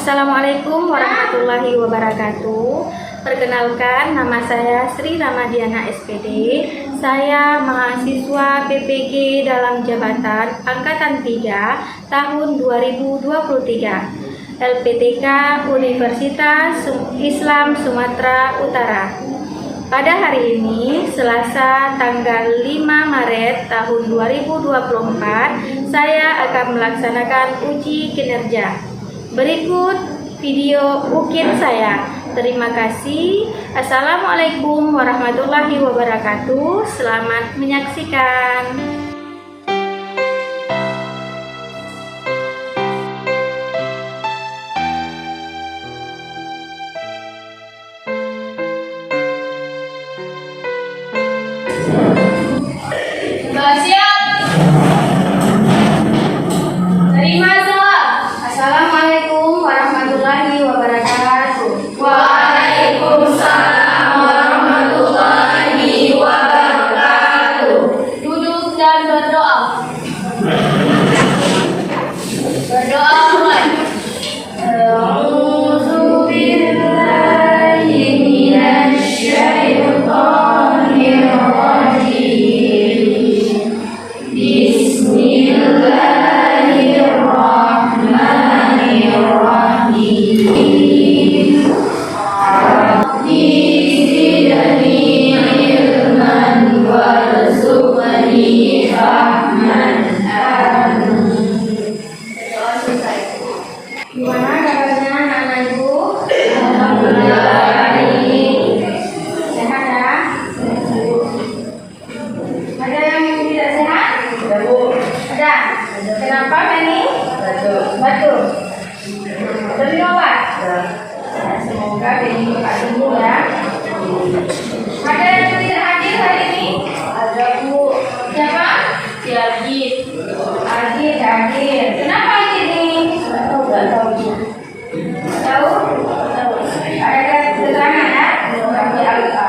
Assalamualaikum warahmatullahi wabarakatuh. Perkenalkan, nama saya Sri Ramadiana SPD. Saya mahasiswa PPG dalam jabatan Angkatan 3 tahun 2023 LPTK Universitas Islam Sumatera Utara. Pada hari ini, Selasa tanggal 5 Maret tahun 2024, saya akan melaksanakan uji kinerja. Berikut video UKIN saya. Terima kasih. Assalamualaikum warahmatullahi wabarakatuh. Selamat menyaksikan. Siap. Terima salam. Assalamualaikum warahmatullahi wabarakatuh. Waalaikumsalam warahmatullahi wabarakatuh. Duduk dan berdoa. Berdoa mulai. A'udzu billahi minasy syaithanir rajim. Bismillahirrahmanirrahim. Rabbi zidni ilman warzuqni fahman. Gimana kabarnya anak-anak ibu? Alhamdulillah. Sehat ya? Ada yang tidak sehat? Ada. Kenapa Penny? Batuk. Udah minum obat? Ya, semoga Penny cepat sembuh ya. Ada yang tidak hadir hari ini? Ada Bu. Siapa? Si Agit. Agit hadir. Kenapa Agit ini? Enggak tahu Bu. Tahu? Ada keterangan ya? Agit apa?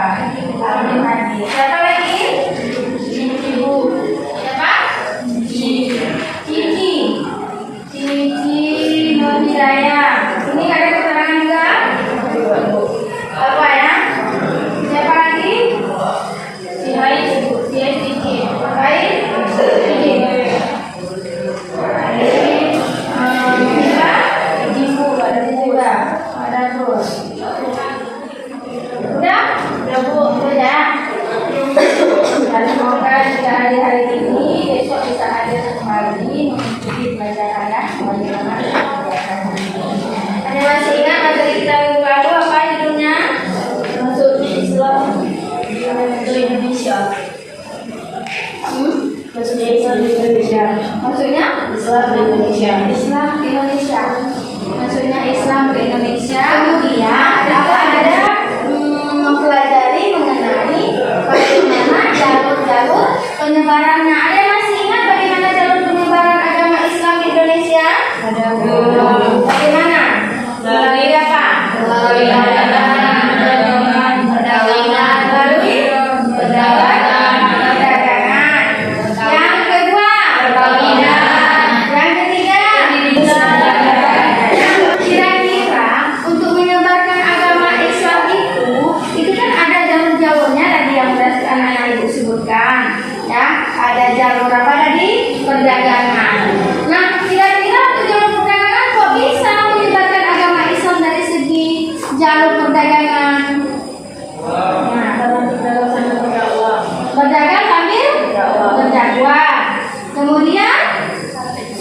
Agit hadir. Siapa lagi? Ibu. Siapa? Cici. Cici Nur Hidayah. Ini ada keterangan juga? Apa ya? Siapa lagi? Si Hai Bu. Si Hai Cici. Baik. Cici. Ibu ada juga. Ada terus. Udah? Udah Bu. Udah ya. Dan semoga jika hari-hari ini besok bisa hadir kembali mengikuti pelajaran ya. Bagaimana kegiatan hari ini. Ada masih ingat materi kita minggu lalu apa judulnya? Masuk Islam untuk Indonesia. Maksudnya Islam di Indonesia. Maksudnya? Islam di Indonesia. Islam di Indonesia. Maksudnya Islam di Indonesia. Kemudian ada mempelajari mengenai bagaimana jalur-jalur penyebarannya. Ada yang masih ingat bagaimana jalur penyebaran agama Islam di Indonesia? Ada Bagaimana? Melalui apa? melalui perdagangan, Melalui perdagangan. Yang kedua, perkawinan. yang ketiga, kira-kira untuk menyebarkan agama Islam itu kan ada jalur-jalurnya tadi yang sudah anak-anak ibu sebutkan, ya. Ada jalur apa tadi? Perdagangan. Nah, kira-kira untuk jalur perdagangan kok bisa menyebarkan agama Islam dari segi jalur perdagangan? Nah, berdagang sambil berdakwah. Kemudian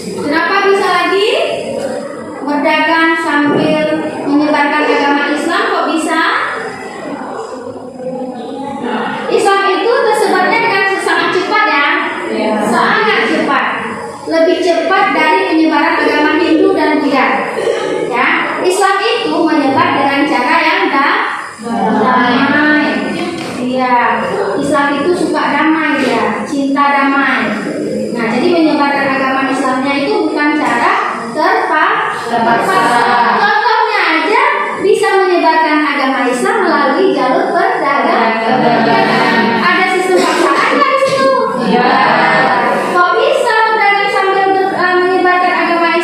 kenapa bisa lagi berdagang sambil menyebarkan agama Islam? Kok bisa? Islam itu tersebarnya dengan sangat cepat ya. Sangat cepat. Lebih cepat dari penyebaran agama Hindu dan Buddha. Ya, Islam itu menyebar dengan cara yang damai. Iya, Islam itu suka damai ya, cinta damai. Nah, jadi menyebarkan agama Islamnya itu bukan cara terpaksa. Contohnya aja bisa menyebarkan agama Islam melalui jalur perdagangan. Ada sistem paksaan nggak di situ? Iya. Kok bisa berdagang sambil menyebarkan agama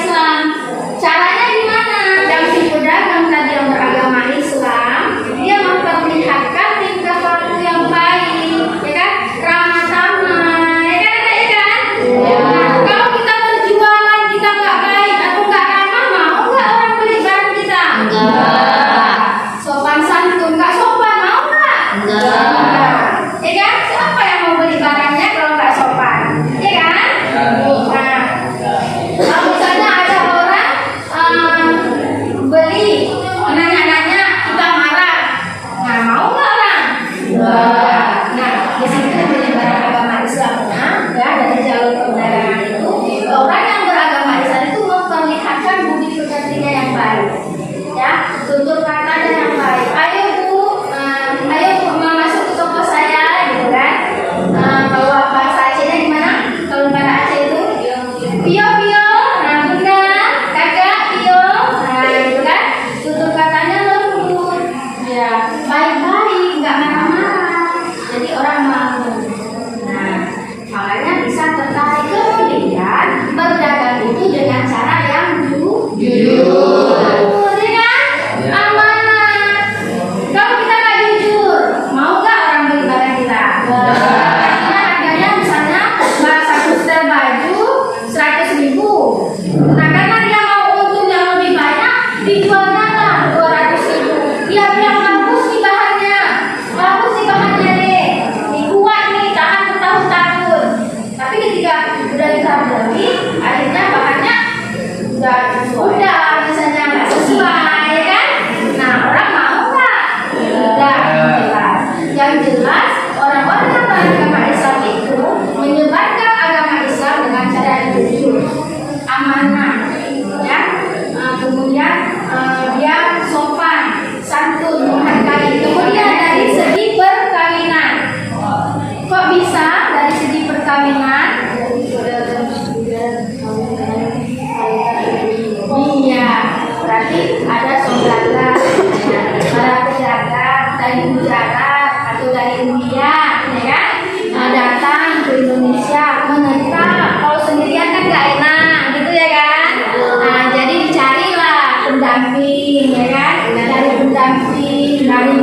pendamping, ya kan? Dari pendamping, dari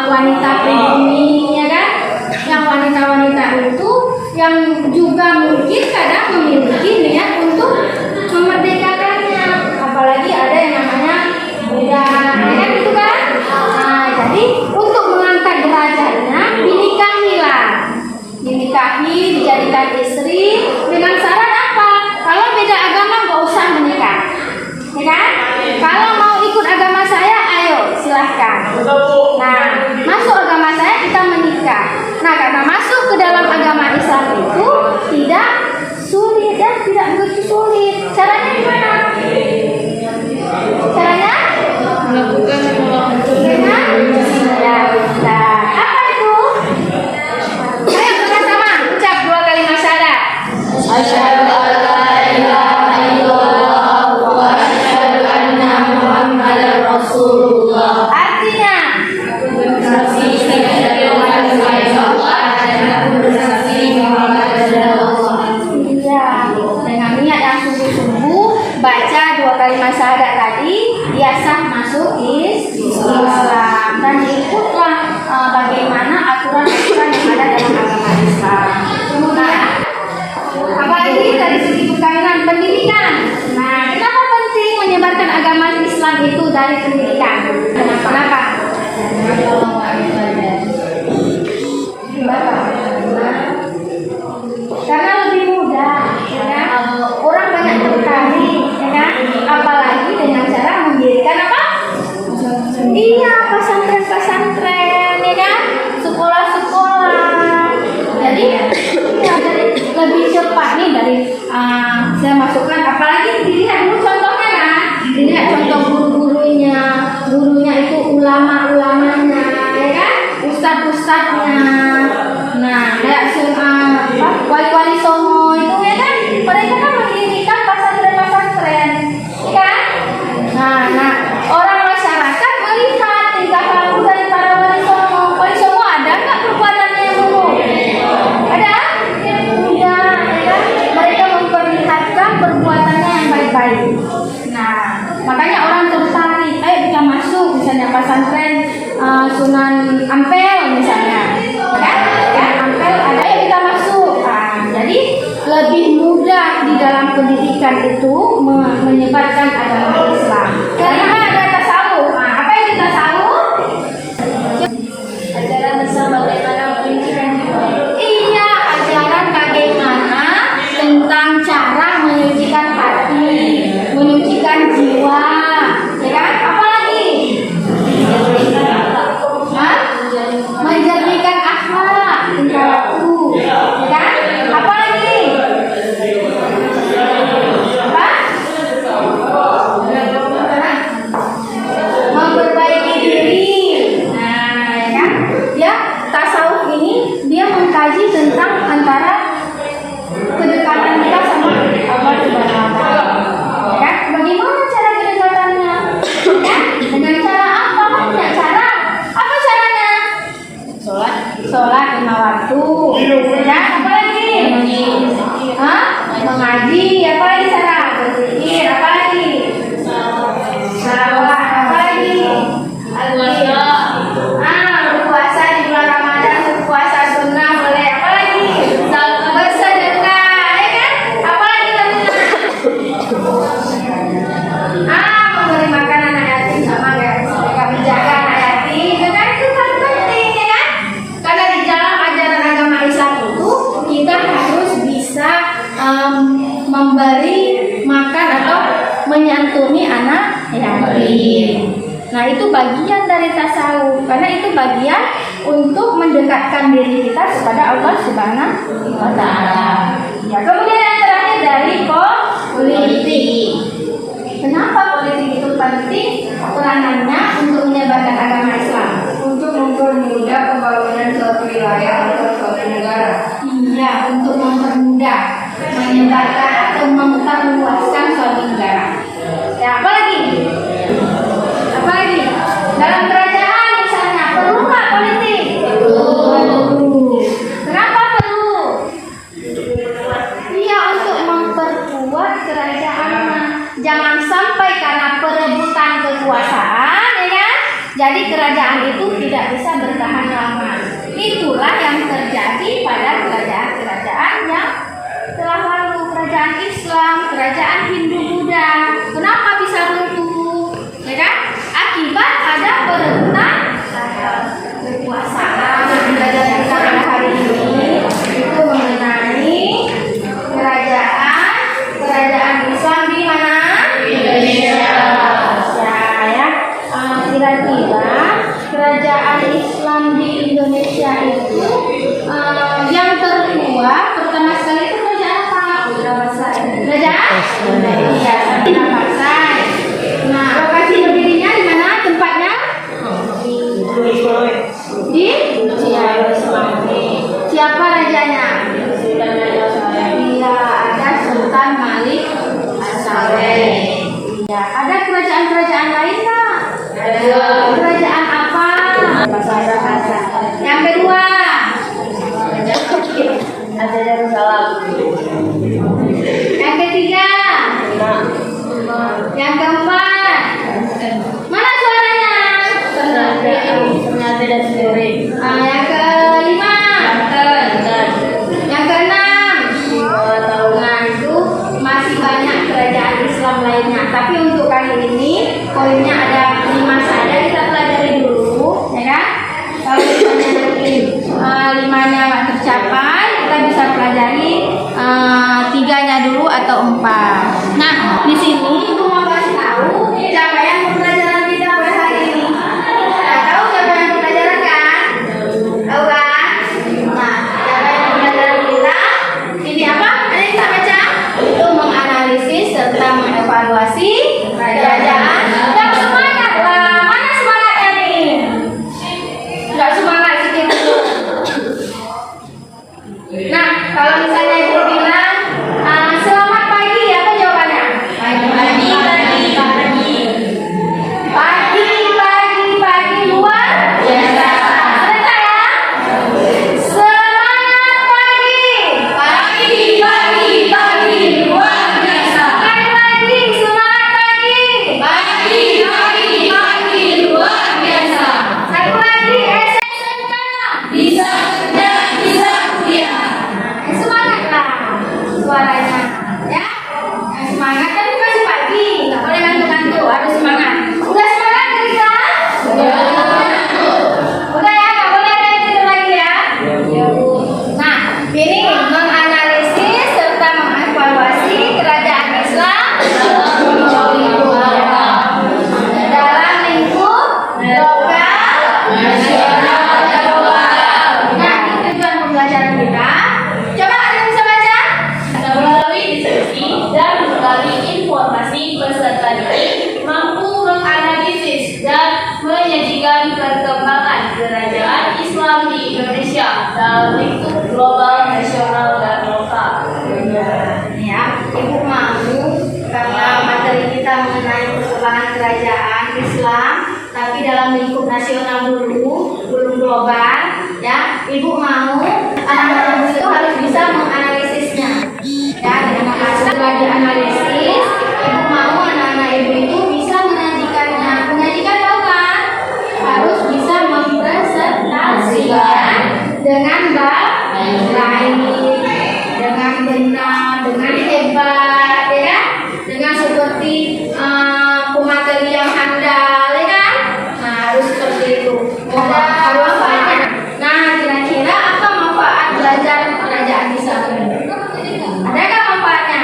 wanita pribumi, ya kan? Yang wanita-wanita itu yang juga mungkin kadang memiliki niat untuk memerdekakannya, apalagi ada yang namanya budak, ya kan itu kan? Nah, jadi untuk mengangkat derajatnya dinikahi, dijadikan istri dengan syarat apa? Kalau beda agama nggak usah menikah, ya kan? Kalau mau ikut agama saya, ayo silahkan. Nah, masuk agama saya kita menikah. Nah, karena masuk ke dalam agama Islam itu tidak sulit ya, tidak begitu sulit. Caranya gimana? Caranya Melakukan dengan ya, apa itu? Ayo bersama ucap 2 kalimat syahadat. Asyhadu an la ilaha illallah wa asyhadu anna Muhammadar Rasulullah. Artinya Bersaksi tidak ada Tuhan selain Allah dan aku bersaksi Muhammad adalah Allah. iya, dengan niat yang sungguh-sungguh baca 2 kalimat syahadat tadi, dia sah masuk Islam dan ikutlah bagaimana aturan-aturan yang ada dalam agama Islam. Nah, apalagi dari segi perkawinan, pendidikan. Nah, kenapa penting menyebarkan agama Islam itu dari pendidikan? Kenapa? Karena lebih mudah, ya kan? Orang banyak tertarik, ya kan? Apalagi dengan cara mendirikan apa? Iya, pesantren-pesantren, ya kan? Sekolah-sekolah. Jadi, ya, jadi lebih cepat nih dari saya masukkan. Apalagi dilihat dulu contohnya kan? Dilihat contoh gurunya itu ulama-ulamanya, ya kan? Ustadz-ustadznya. Nah, kayak wali-wali songo itu, ya kan? Mereka kan mendirikan pesantren-pesantren, ya kan? Nah, orang masyarakat melihat tingkah laku dari para wali songo. Wali songo ada nggak perbuatannya yang buruk? Ada? Yang muda, ya kan? Mereka memperlihatkan perbuatannya yang baik-baik. Nah, makanya orang tertarik. Ayo kita masuk, misalnya pesantren Sunan Ampel misalnya, kan? Ya, Ampel ada, ayo kita masuk. Nah, jadi lebih mudah di dalam pendidikan itu menyebarkan agama Islam. Karena ada tasawuf. Nah, apa itu tasawuf? Ajaran tentang bagaimana menyucikan jiwa. Iya, ajaran bagaimana tentang cara menyucikan hati, menyucikan jiwa, ya kan? Apalagi? Menjernihkan akhlak, tingkah laku, ya kan? Apalagi? Apa? Memperbaiki diri. Nah, ya kan? Dia tasawuf ini dia mengkaji tentang antara kedekatan kita sama Allah Subhanahu wa Ta'ala. Ya kan? Bagaimana cara kedekatannya? Ya? Dengan cara apa? Punya cara. Apa caranya? Sholat 5 waktu. Ya, apa lagi? Mengaji. Apa lagi cara? Berzikir. Apa lagi? Salawat. Apa lagi? Berpuasa di bulan Ramadan, berpuasa sunnah boleh. Apa lagi? Bersedekah, ya kan? Apa lagi namanya? Memberi makan anak yatim sama guys. Mereka menjaga anak yatim, itu kan itu kan penting, ya kan? Karena di dalam ajaran agama Islam itu kita harus bisa memberi makan atau menyantuni anak yatim. Nah, itu bagian dari tasawuf, karena itu bagian untuk mendekatkan diri kita kepada Allah Subhanahu wa Ta'ala. Ya, kemudian yang terakhir dari politik. Kenapa politik itu penting? Peranannya untuk menyebarkan agama Islam, Untuk mempermudah pembangunan suatu wilayah atau suatu negara. iya, untuk mempermudah menyebarkan atau memperluaskan suatu negara. Ya, apa lagi? Apa lagi? Dalam kerajaan misalnya, perlu nggak politik? Perlu. Kenapa perlu? Iya, untuk memperkuat kerajaannya. Jangan sampai karena perebutan kekuasaan Jadi kerajaan itu tidak bisa bertahan lama. Itulah yang terjadi pada kerajaan-kerajaan yang telah lalu, kerajaan Islam, kerajaan Hindu Buddha. Kenapa bisa runtuh? Ya kan? Akibat ada perebutan kekuasaan. Belajar kita pada hari ini itu mengenai kerajaan Islam di mana? Indonesia. Ya. Kira-kira kerajaan Islam di Indonesia itu yang tertua pertama sekali itu kerajaan apa? Kerajaan? Iya, Pasai. Nah, lokasi berdirinya di mana tempatnya? Di siapa rajanya? Iya, ada Sultan Malik As-Saleh. Ya, ada kerajaan-kerajaan lain nggak? Kerajaan apa? Yang kedua, Ada Darussalam. yang ketiga, yang keempat. Mana suaranya? Ternate dan Sendiri. Yang kelima, yang keenam. Nah, itu masih banyak kerajaan Islam lainnya. Tapi untuk kali ini poinnya ada 5 saja, kita pelajari dulu, ya kan? Kalau misalnya nanti 5-nya nggak tercapai, kita bisa pelajari 3-nya dulu atau 4. Nah, di sini Ibu mau kasih tahu capaian pembelajaran kita pada hari ini. Nah, tahu capaian pembelajaran kan? Tahu kan? Nah, capaian pembelajaran kita ini apa? Ada yang kita baca? Itu menganalisis serta mengevaluasi kerajaan. Yang semangat lah. Mana semangatnya nih? Nggak semangat sedikit dulu. Nah, kalau misalnya Ibu bilang selamat pagi, apa jawabannya? Pagi luar biasa. Sebentar ya. Semangat pagi. luar biasa. Sekali lagi, semangat pagi. luar biasa. Satu lagi, SMK. Bisa kerja, bisa kuliah. Semangatlah suaranya, ya. Yang semangat kan masih pagi, nggak boleh ngantuk-ngantuk, harus semangat. Udah semangat kita? Udah ya, nggak boleh ada yang tidur lagi ya. Nah, ini menganalisis serta mengevaluasi kerajaan Islam dalam lingkup lokal, nasional, dan global. Nah, ini tujuan pembelajaran kita. Coba ada yang bisa baca? Melalui diskusi dan melalui informasi peserta didik mampu menganalisis dan menyajikan perkembangan kerajaan Islam di Indonesia dalam lingkup global, nasional, dan lokal. Ya, Ibu mau karena materi kita mengenai perkembangan kerajaan Islam, tapi dalam lingkup nasional dulu, belum global. Ya, Ibu mau anak-anak itu harus bisa menganalisisnya. Ya, dengan hasil lagi analisis, Ibu mau anak-anak Ibu itu bisa menyajikannya. Menyajikan tahu kan? Harus bisa mempresentasikan dengan baik, dengan benar, dengan hebat, ya kan? Dengan seperti pemateri yang handal, ya kan? Nah, harus seperti itu. Ada manfaatnya. Nah, kira-kira apa manfaat belajar kerajaan Islam ini? Ada nggak manfaatnya?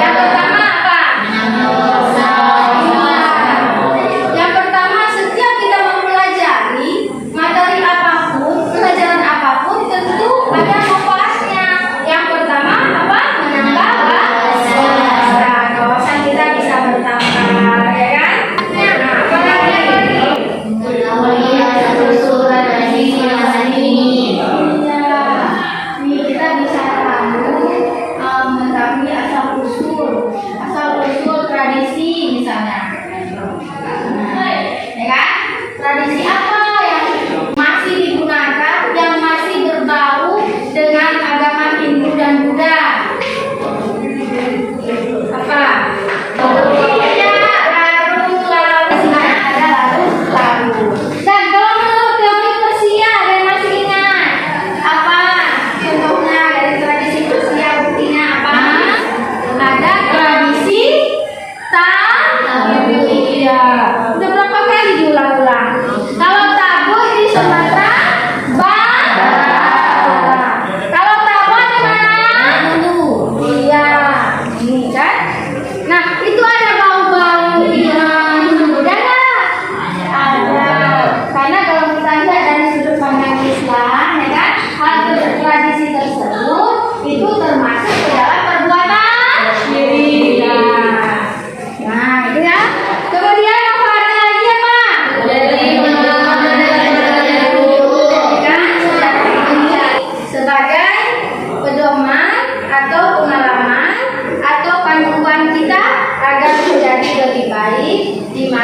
Yang pertama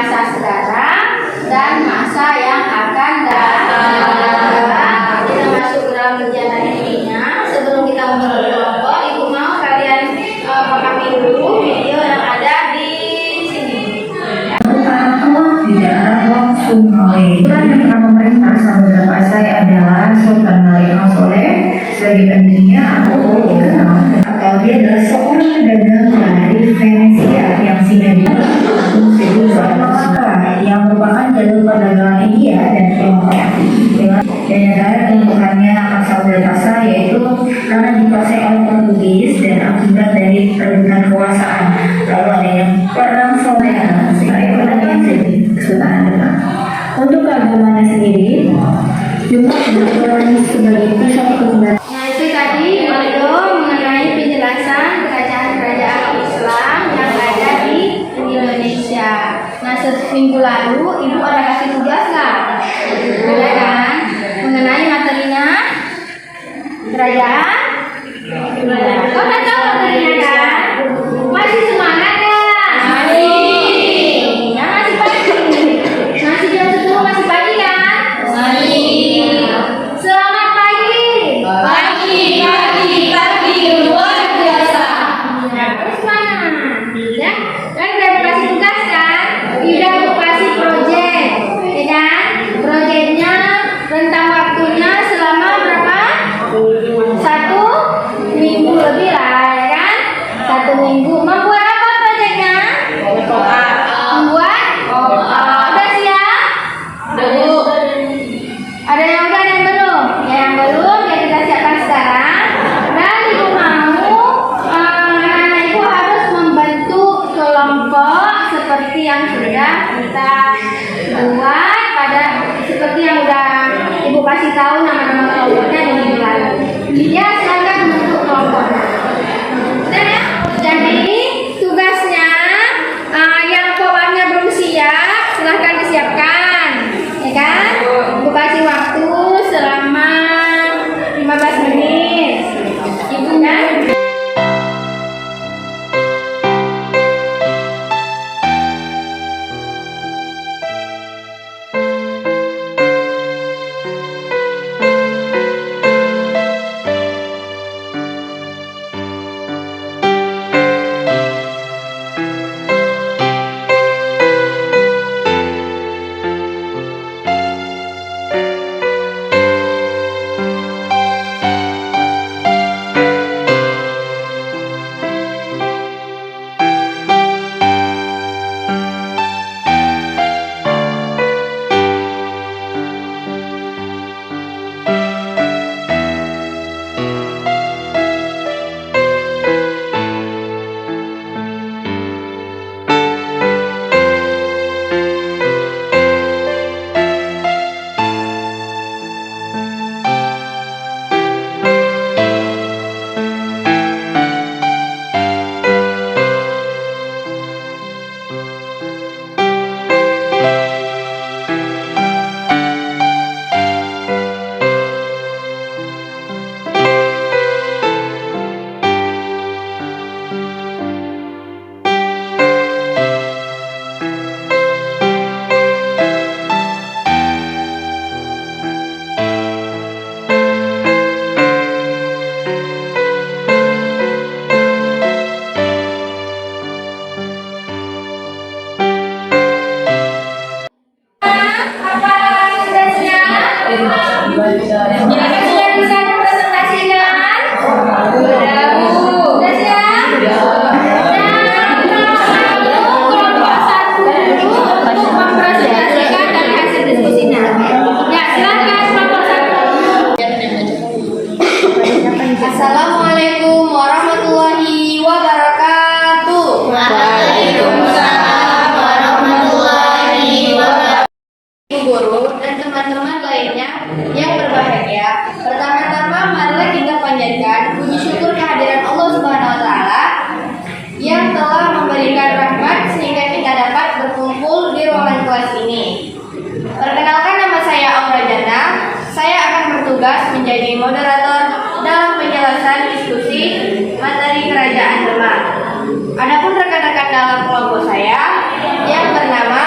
masa sekarang dan masa yang akan datang. Kita masuk ke dalam kegiatan intinya. Sebelum kita membentuk kelompok, Ibu mau kalian pahami dulu video yang ada di sini. Tidak langsung oleh aturan yang pernah pemerintah sahabat saya adalah Sultan Maryam Soleh sebagai pendirinya atau dia adalah seorang pedagang dari Venesia yang singgah di Malaka yang merupakan jalur perdagangan India dan Tiongkok dengan negara keunggulannya akan saudara saya yaitu karena dikuasai oleh Portugis dan akibat dari perebutan kekuasaan. Lalu ada yang perang Soleh Kesultanan Demak. Untuk keagamaan sendiri, jumlah kebetulan sebagai pusat kebenaran. Nah, itu tadi video mengenai penjelasan kerajaan-kerajaan Islam yang ada di Indonesia. Nah, seminggu lalu Ibu ada kasih tugas nggak? Ada kan? Mengenai materinya kerajaan. Oh, nggak tahu materinya kan? Masih semangat nggak? Masih. Ya, masih pagi. Masih jam 10 masih pagi kan? Selamat pagi. Pagi luar biasa. Nah, terus mana? Ya, kan udah dikasih tugas kan? Udah dikasih project, ya kan? Projectnya rentang waktunya selama berapa? 1 minggu lebih lah, ya kan? 1 minggu. Membuat apa projectnya? Membuat? Udah siap? Ada yang udah, ada yang belum? Yang belum, ya kita siapkan sekarang. Dan Ibu mau, anak-anak Ibu harus membentuk kelompok seperti yang sudah kita buat seperti yang udah Ibu kasih tahu nama-nama kelompoknya di minggu lalu. Ya, silakan membentuk kelompok. Udah ya? Jadi tugasnya yang formatnya belum siap, silahkan disiapkan, ya kan? Ibu kasih waktu selama 15 menit. Ibu kan? Assalamualaikum warahmatullahi wabarakatuh. Waalaikumsalam warahmatullahi wabarakatuh. Ibu guru dan teman-teman lainnya yang berbahagia, pertama-tama marilah kita panjatkan puji syukur kehadiran Allah Subhanahu wa taala yang telah memberikan rahmat sehingga kita dapat berkumpul di ruangan kelas ini. Perkenalkan, nama saya Aura Jana. Saya akan bertugas menjadi moderator dalam penjelasan diskusi materi Kerajaan Demak. Adapun rekan-rekan dalam kelompok saya yang bernama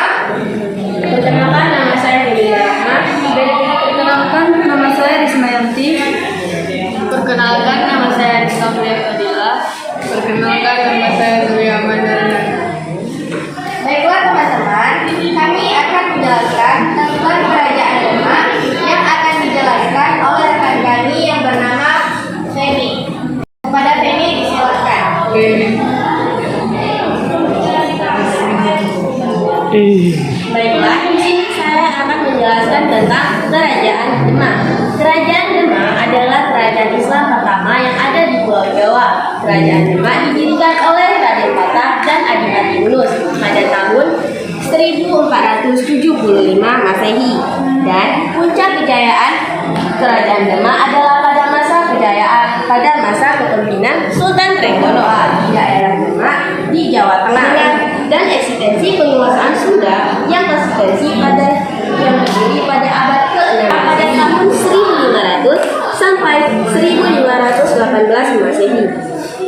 Baiklah, di sini saya akan menjelaskan tentang Kerajaan Demak. Kerajaan Demak adalah kerajaan Islam pertama yang ada di Pulau Jawa. Kerajaan Demak didirikan oleh Raden Patah dan Adipati Yunus pada tahun 1475 Masehi. Dan puncak kejayaan Kerajaan Demak adalah pada masa kepemimpinan Sultan Trenggono di daerah Demak di Jawa Tengah, dan eksistensi penguasaan Sunda yang berdiri pada abad ke-6 pada tahun 1500 sampai 1518 Masehi.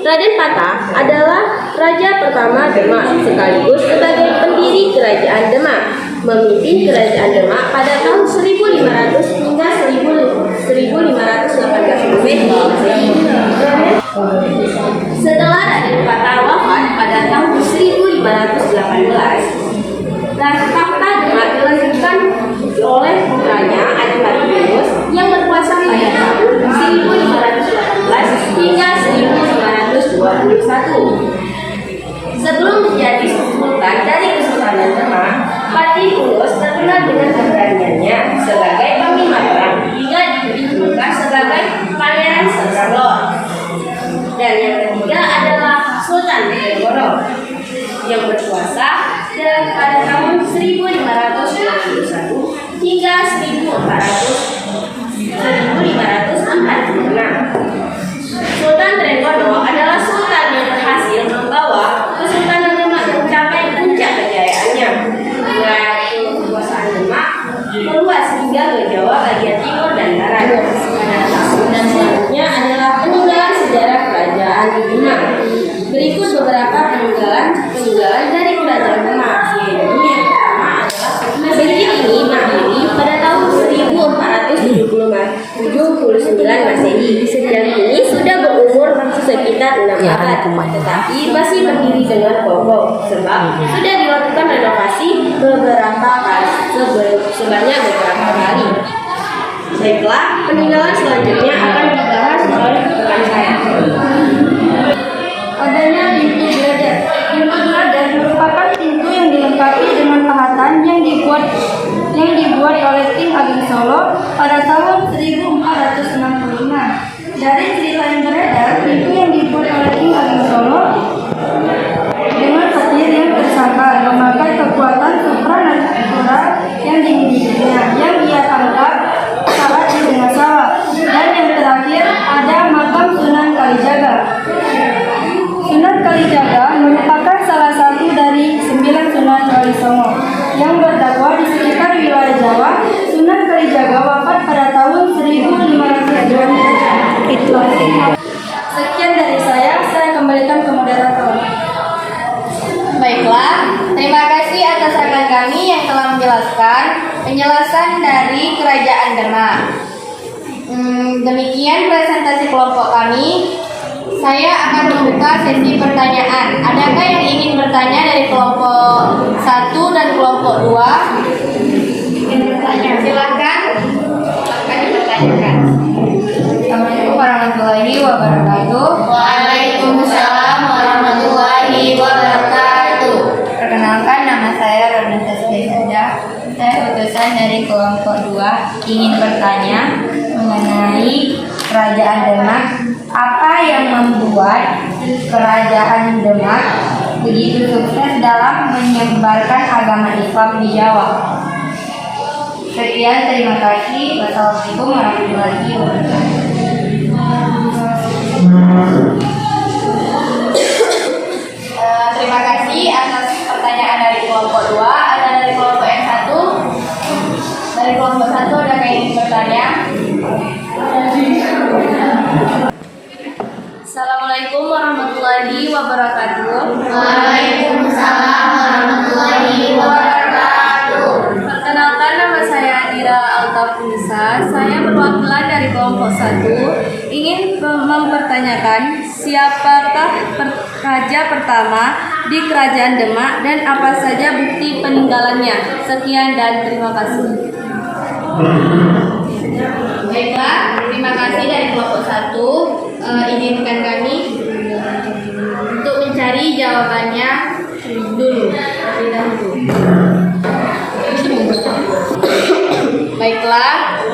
Raden Patah adalah raja pertama Demak sekaligus sebagai pendiri Kerajaan Demak. Memimpin Kerajaan Demak pada tahun 1500 hingga 1518 Masehi. Setelah Raden Patah wafat pada tahun 1518, tahta Demak dilanjutkan oleh putranya Adipati Yunus yang berkuasa pada tahun 1518 hingga 1521. Sebelum menjadi sultan dari Kesultanan Demak, Patih Yunus terkenal dengan keberaniannya sebagai panglima perang hingga dijulukan sebagai Pangeran Sandralor. Dan yang ketiga adalah Sultan Trenggono yang berkuasa pada tahun 1521 hingga 1546. Sultan Trenggono adalah sultan yang berhasil membawa Kesultanan Demak mencapai puncak kejayaannya. Mulai kekuasaan Demak meluas hingga ke Jawa bagian timur dan barat. Dan selanjutnya adalah peninggalan sejarah kerajaan di Demak. Berikut beberapa peninggalan dari Kerajaan Demak. Yang pertama adalah masjid ini berdiri pada tahun 1479 Masehi. Yang ini sudah berumur sekitar 6 abad, tetapi masih berdiri dengan kokoh sebab sudah dilakukan renovasi sebanyak beberapa kali. Baiklah, peninggalan selanjutnya akan dibahas oleh rekan saya. Adanya pintu geladak. Pintu geladak merupakan pintu yang dilengkapi dengan pahatan yang dibuat oleh tim Ageng Solo pada tahun 1465. Dari cerita yang beredar, pintu yang dibuat oleh tim Ageng Solo dengan petir yang tersangka memakai kekuatan supranatural yang dimilikinya, yang ia anggap sangat istimewa. Dan yang terakhir ada makam Sunan Kalijaga. Sunan Kalijaga merupakan salah satu dari 9 Sunan Walisongo yang berdakwah di sekitar wilayah Jawa. Sunan Kalijaga wafat pada tahun 1502. Sekian dari saya kembalikan ke moderator. Baiklah, terima kasih atas rekan kami yang telah menjelaskan penjelasan dari Kerajaan Demak. Demikian presentasi kelompok kami. Saya akan membuka sesi pertanyaan. Adakah yang ingin bertanya dari kelompok 1 dan kelompok 2? Ingin bertanya? Silakan dipertanyakan. Assalamualaikum warahmatullahi wabarakatuh. Waalaikumsalam warahmatullahi wabarakatuh. Perkenalkan, nama saya Rona Tasbih. Saya utusan dari kelompok 2 ingin bertanya mengenai Kerajaan Demak. Apa yang membuat Kerajaan Demak begitu sukses dalam menyebarkan agama Islam di Jawa? Sekian, terima kasih. Wassalamualaikum warahmatullahi wabarakatuh. Terima kasih atas pertanyaan dari kelompok 2. Ada dari kelompok yang 1? Dari kelompok 1 ada yang ingin bertanya? Assalamualaikum warahmatullahi wabarakatuh. Waalaikumsalam warahmatullahi wabarakatuh. Perkenalkan, nama saya Adira Altafunisa. Saya perwakilan dari kelompok 1 ingin mempertanyakan siapakah raja pertama di Kerajaan Demak dan apa saja bukti peninggalannya. Sekian dan terima kasih. Baiklah, terima kasih dari kelompok 1. Izinkan kami untuk mencari jawabannya dulu terlebih dahulu.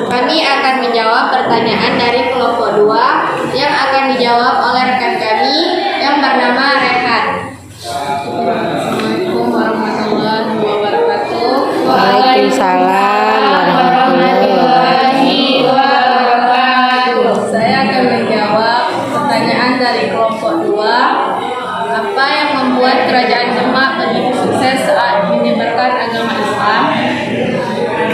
Kami akan menjawab pertanyaan dari kelompok 2 yang akan dijawab oleh rekan kami yang bernama Rehan. Assalamualaikum warahmatullahi wabarakatuh. Waalaikumsalam warahmatullahi wabarakatuh. Saya akan menjawab pertanyaan dari kelompok 2. Apa yang membuat Kerajaan Demak begitu sukses saat menyebarkan agama Islam?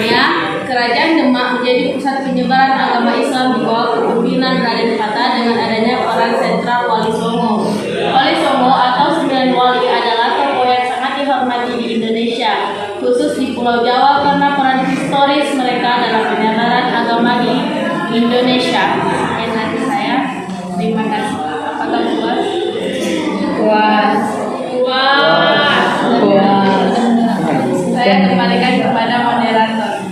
Ya, Kerajaan Demak menjadi pusat penyebaran agama Islam di bawah kepemimpinan Raden Patah dengan adanya peran sentral Wali Songo. Wali Songo atau 9 wali adalah tokoh yang sangat dihormati di Indonesia, khusus di Pulau Jawa karena peran historis mereka dalam penyebaran agama di Indonesia. Sekian dari saya. Terima kasih. Apakah puas? Puas. Saya kembalikan kepada moderator.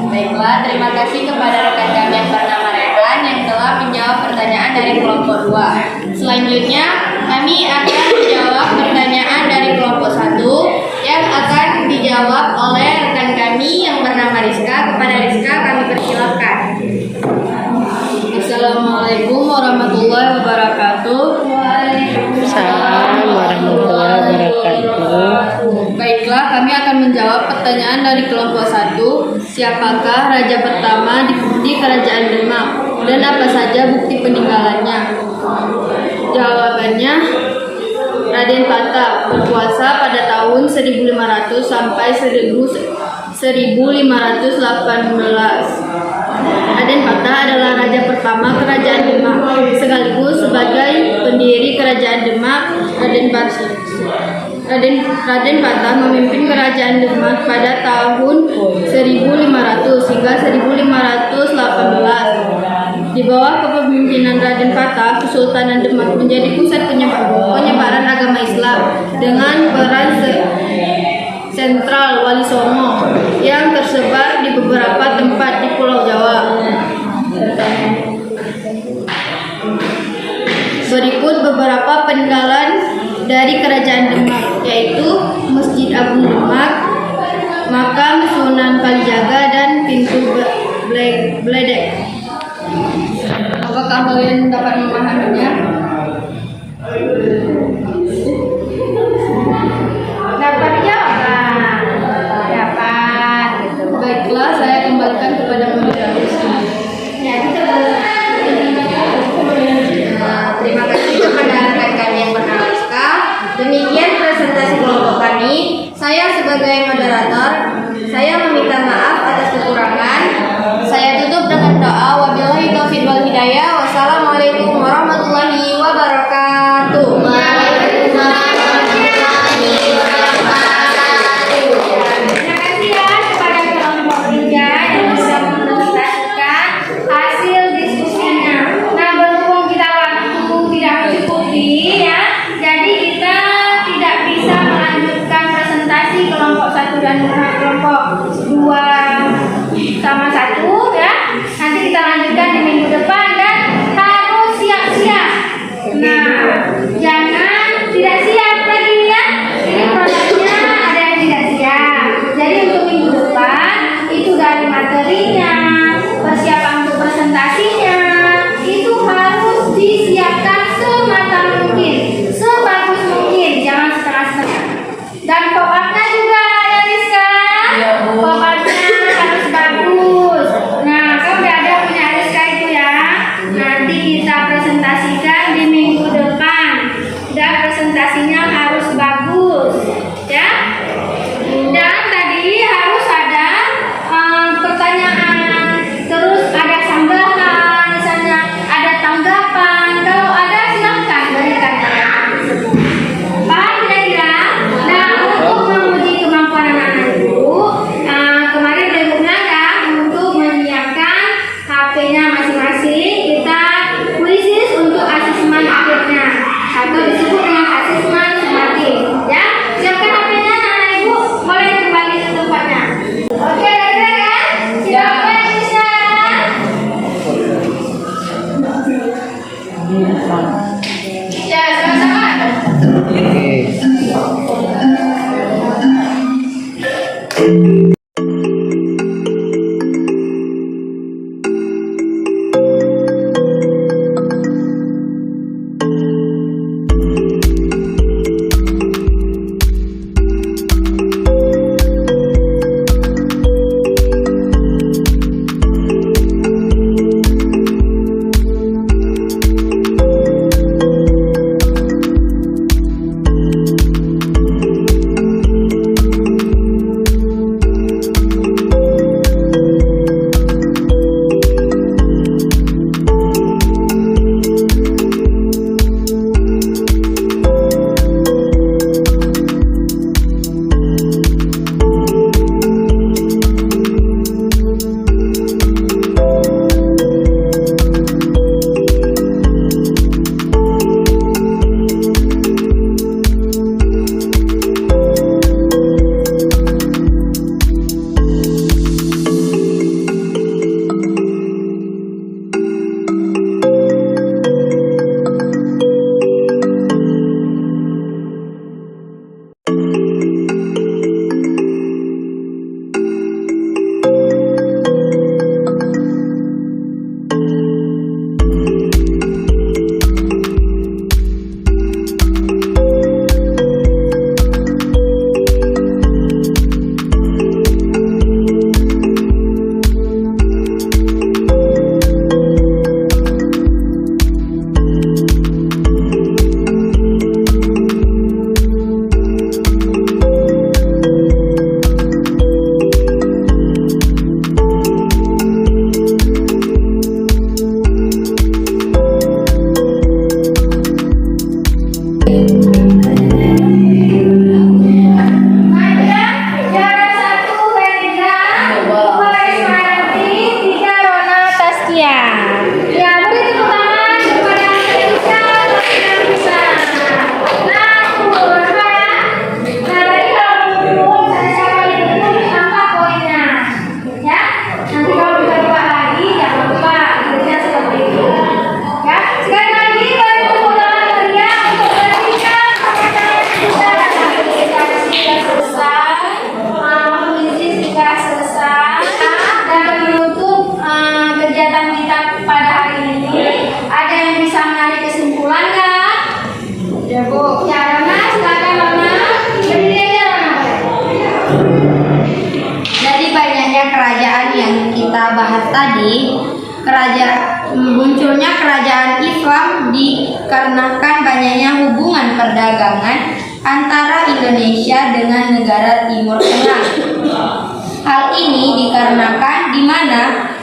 Baiklah, terima kasih kepada rekan kami yang bernama Rehan yang telah menjawab pertanyaan dari kelompok 2. Selanjutnya, kami akan menjawab pertanyaan dari kelompok 1 yang akan dijawab oleh rekan kami yang bernama Rizka. Kepada Rizka kami persilakan. Assalamualaikum warahmatullahi wabarakatuh. Waalaikumsalam warahmatullahi wabarakatuh. Baiklah, kami akan menjawab pertanyaan dari kelompok 1. Siapakah raja pertama di Kerajaan Demak dan apa saja bukti peninggalannya? Jawabannya, Raden Patah berkuasa pada tahun 1500 sampai 1518. Raden Patah adalah raja pertama Kerajaan Demak, sekaligus sebagai pendiri Kerajaan Demak. Raden Patah memimpin Kerajaan Demak pada tahun 1500 hingga 1518. Di bawah kepemimpinan Raden Patah, Kesultanan Demak menjadi pusat penyebaran agama Islam dengan peran sentral Wali Songo yang tersebar di beberapa tempat di Pulau Jawa. Berikut beberapa peninggalan dari Kerajaan Demak, yaitu Masjid Agung Demak, Makam Sunan Kalijaga, dan Pintu Bledek. Apakah kalian dapat memahaminya? Dapat jawab. Dapat. Baiklah, saya kembalikan kepada moderator. Ya, kita Terima kasih kepada rekan kami yang bernama Rizka. Demikian presentasi kelompok kami. Saya sebagai moderator, saya meminta maaf atas kekurangan. Saya tutup dengan doa. Wabillahi taufiq wal hidayah. Wassalamualaikum warahmatullahi wabarakatuh. Terima kasih ya kepada kelompok 3 yang bisa mempresentasikan hasil diskusinya. Nah, berhubung kita waktu tidak mencukupi ya, jadi kita tidak bisa melanjutkan presentasi kelompok 1 dan kelompok 2 sama 1 ya. Nanti kita lanjutkan di minggu depan dan harus siap-siap. Nah, jangan tidak siap lagi ya. Ini produknya ada yang tidak siap. Jadi untuk minggu depan itu dari materinya, persiapan untuk presentasinya itu harus disiapkan sematang mungkin, sebagus mungkin, jangan setengah-setengah. Dan pop-up-nya juga ya Rizka. Pop Munculnya kerajaan Islam dikarenakan banyaknya hubungan perdagangan antara Indonesia dengan negara Timur Tengah. Hal ini dikarenakan di mana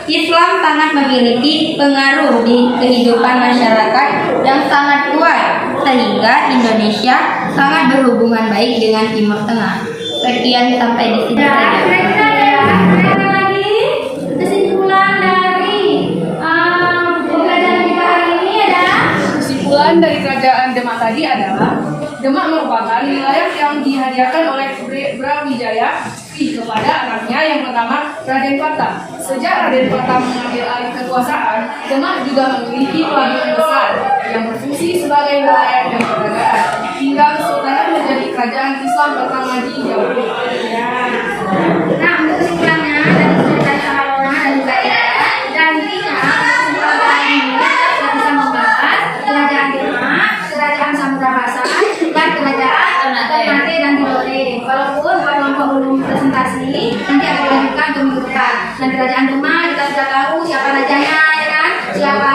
Islam sangat memiliki pengaruh di kehidupan masyarakat yang sangat kuat, sehingga Indonesia sangat berhubungan baik dengan Timur Tengah. Sekian sampai di sini saja. Kira-kira lagi kesimpulan dari pembelajaran kita hari ini adalah Kesimpulan dari kerajaan Demak tadi adalah Demak merupakan wilayah yang dihadiahkan oleh Brawijaya kepada anaknya yang pertama Raden Patah. Sejak Raden Patah mengambil alih kekuasaan, Demak juga memiliki pelabuhan besar yang berfungsi sebagai wilayah dan perdagangan hingga kesultanan menjadi kerajaan Islam pertama di Jawa. Nah, untuk kesimpulannya dari cerita sama Lona dan juga Ida, dan intinya kesimpulan kali ini kita bisa membahas kerajaan Demak, kerajaan Samudra Pasar, dan kerajaan Ternate dan Tidore. Walaupun buat kelompok belum presentasi, nanti akan dilanjutkan untuk minggu depan. Dan kerajaan Demak kita sudah tahu siapa rajanya, ya kan? Siapa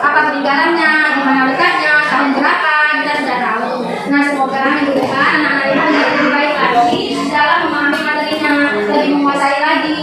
apa peninggalannya, di mana letaknya, tahun berapa, kita sudah tahu. Nah, semoga minggu depan anak-anak itu menjadi lebih baik lagi dalam memahami materinya, lebih menguasai lagi,